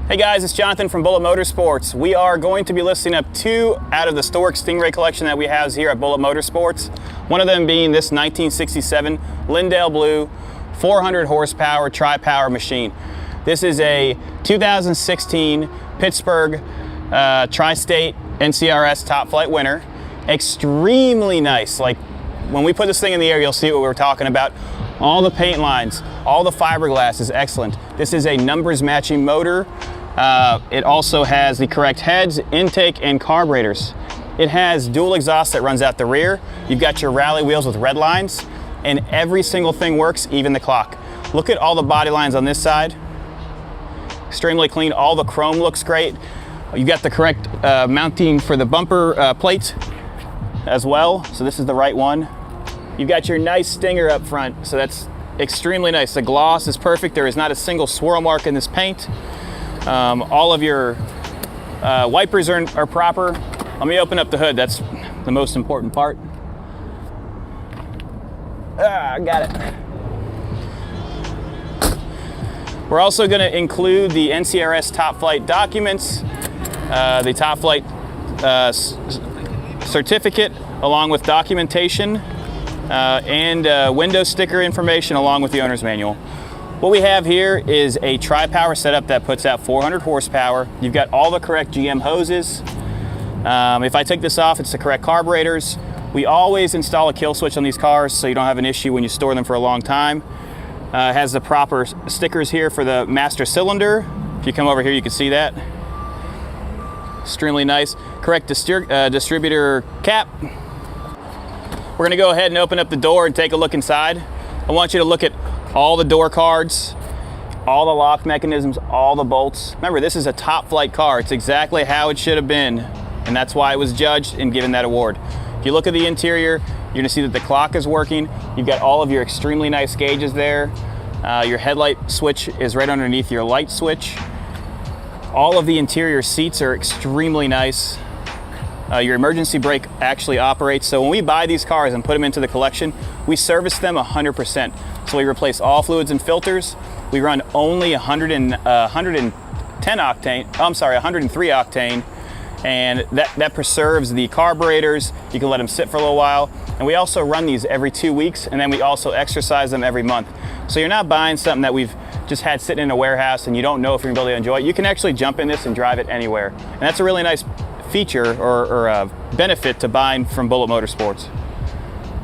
Hey guys, it's Jonathan from Bullet Motorsports. We are going to be listing up two out of the Historic Stingray collection that we have here at Bullet Motorsports. One of them being this 1967 Lindale Blue 400 horsepower tri-power machine. This is a 2016 Pittsburgh Tri-State NCRS Top Flight winner. Extremely nice. Like when we put this thing in the air, you'll see what we're talking about. All the paint lines, all the fiberglass is excellent. This is a numbers matching motor. It also has the correct heads, intake, and carburetors. It has dual exhaust that runs out the rear. You've got your rally wheels with red lines, and every single thing works, even the clock. Look at all the body lines on this side. Extremely clean. All the chrome looks great. You've got the correct mounting for the bumper plate as well, so this is the right one. You've got your nice stinger up front, so that's extremely nice. The gloss is perfect. There is not a single swirl mark in this paint. All of your wipers are proper. Let me open up the hood. That's the most important part. I got it. We're also going to include the NCRS Top Flight documents, the Top Flight certificate, along with documentation, and window sticker information along with the owner's manual. What we have here is a tri-power setup that puts out 400 horsepower. You've got all the correct GM hoses. If I take this off, it's the correct carburetors. We always install a kill switch on these cars so you don't have an issue when you store them for a long time. It has the proper stickers here for the master cylinder. If you come over here, you can see that. Extremely nice. Correct distributor cap. We're gonna go ahead and open up the door and take a look inside. I want you to look at all the door cards, all the lock mechanisms, all the bolts. Remember, this is a Top Flight car. It's exactly how it should have been, and that's why it was judged and given that award. If you look at the interior, you're gonna see that the clock is working. You've got all of your extremely nice gauges there. Your headlight switch is right underneath your light switch. All of the interior seats are extremely nice. Your emergency brake actually operates. So when we buy these cars and put them into the collection, we service them 100%. So we replace all fluids and filters. We run only 103 octane, and that preserves the carburetors. You can let them sit for a little while. And we also run these every 2 weeks, and then we also exercise them every month. So you're not buying something that we've just had sitting in a warehouse and you don't know if you're gonna be able to enjoy it. You can actually jump in this and drive it anywhere. And that's a really nice feature or benefit to buying from Bullet Motorsports.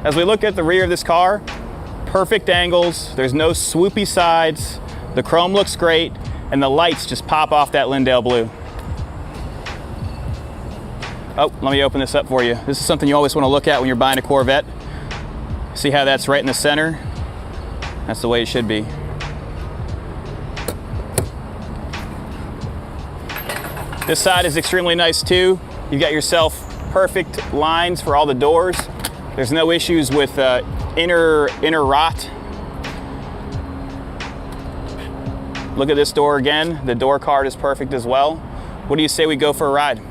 As we look at the rear of this car, perfect angles, there's no swoopy sides, the chrome looks great, and the lights just pop off that Lindale Blue. Oh, let me open this up for you. This is something you always want to look at when you're buying a Corvette. See how that's right in the center? That's the way it should be. This side is extremely nice too. You've got yourself perfect lines for all the doors. There's no issues with inner rot. Look at this door again. The door card is perfect as well. What do you say we go for a ride?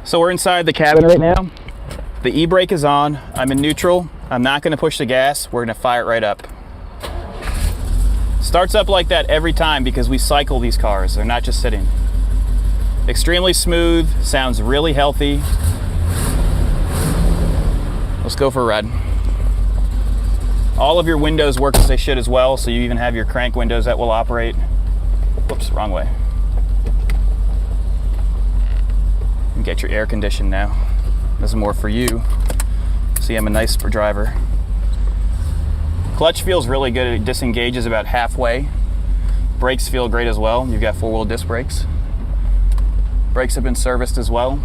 So we're inside the cabin right now. The e-brake is on. I'm in neutral. I'm not going to push the gas. We're going to fire it right up. Starts up like that every time because we cycle these cars. They're not just sitting. Extremely smooth, sounds really healthy. Let's go for a ride. All of your windows work as they should as well, so you even have your crank windows that will operate. Whoops, wrong way. You get your air conditioned now. This is more for you. See, I'm a nice driver. Clutch feels really good. It disengages about halfway. Brakes feel great as well. You've got 4-wheel disc brakes. Brakes have been serviced as well.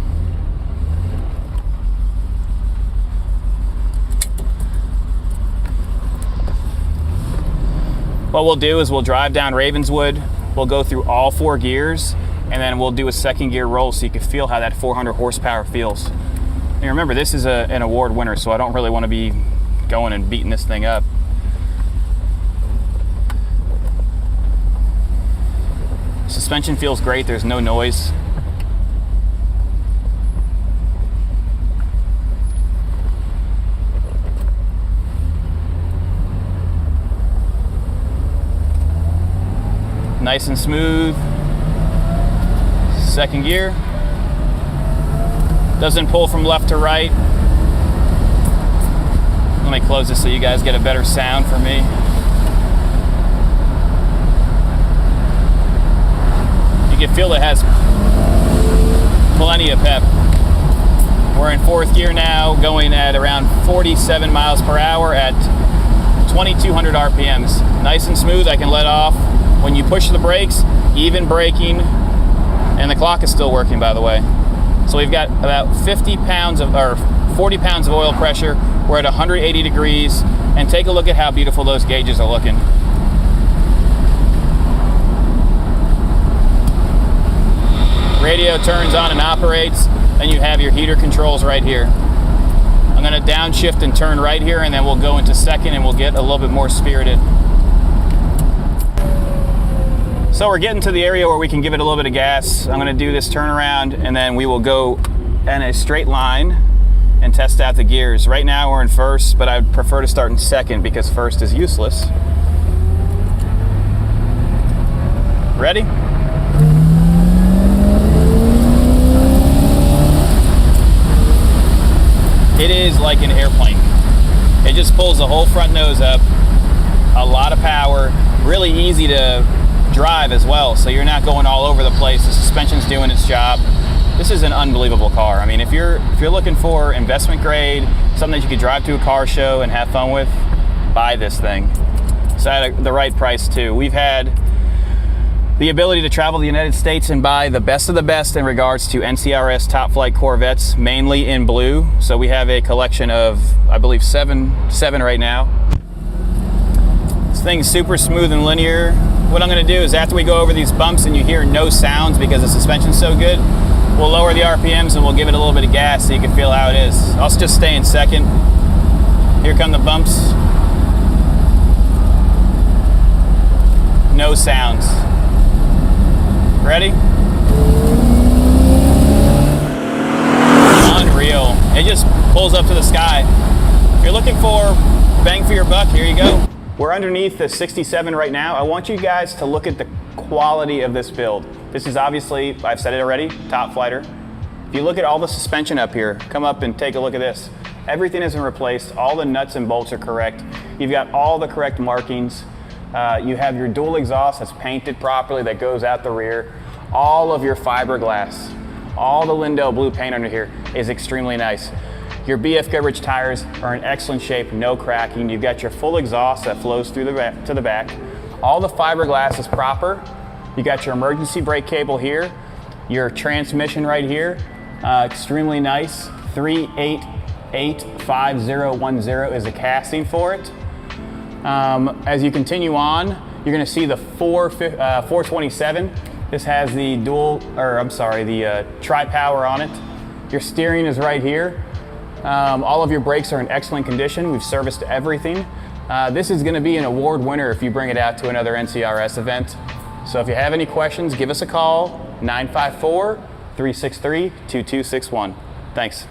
What we'll do is we'll drive down Ravenswood. We'll go through all 4 gears, and then we'll do a second gear roll so you can feel how that 400 horsepower feels. And remember, this is an award winner, so I don't really want to be going and beating this thing up. Suspension feels great, there's no noise. Nice and smooth. Second gear. Doesn't pull from left to right. Let me close this so you guys get a better sound from me. You can feel it has plenty of pep. We're in fourth gear now, going at around 47 miles per hour at 2,200 RPMs. Nice and smooth. I can let off. When you push the brakes, even braking, and the clock is still working, by the way. So we've got about 40 pounds of oil pressure. We're at 180 degrees, and take a look at how beautiful those gauges are looking. Radio turns on and operates, and you have your heater controls right here. I'm going to downshift and turn right here, and then we'll go into second and we'll get a little bit more spirited. So we're getting to the area where we can give it a little bit of gas. I'm going to do this turnaround, and then we will go in a straight line and test out the gears. Right now we're in first, but I would prefer to start in second because first is useless. Ready? It is like an airplane. It just pulls the whole front nose up. A lot of power, really easy to drive as well, so you're not going all over the place. The suspension's doing its job. This is an unbelievable car. I mean, if you're looking for investment grade, something that you could drive to a car show and have fun with, buy this thing. It's at the right price too. We've had the ability to travel the United States and buy the best of the best in regards to NCRS top flight Corvettes, mainly in blue. So we have a collection of, I believe, seven right now. This thing's super smooth and linear. What I'm going to do is after we go over these bumps and you hear no sounds because the suspension's so good, we'll lower the RPMs and we'll give it a little bit of gas so you can feel how it is. I'll just stay in second. Here come the bumps. No sounds. Ready? Unreal. It just pulls up to the sky. If you're looking for bang for your buck, here you go. We're underneath the 67 right now. I want you guys to look at the quality of this build. This is obviously, I've said it already, top flighter. If you look at all the suspension up here, come up and take a look at this. Everything has been replaced. All the nuts and bolts are correct. You've got all the correct markings. You have your dual exhaust that's painted properly that goes out the rear. All of your fiberglass, all the Lindell blue paint under here is extremely nice. Your BF Goodrich tires are in excellent shape, no cracking. You've got your full exhaust that flows through to the back. All the fiberglass is proper. You got your emergency brake cable here. Your transmission right here, extremely nice. 3885010 is the casting for it. As you continue on, you're going to see the 427. This has the tri-power on it. Your steering is right here. All of your brakes are in excellent condition. We've serviced everything. This is going to be an award winner if you bring it out to another NCRS event. So if you have any questions, give us a call, 954-363-2261. Thanks.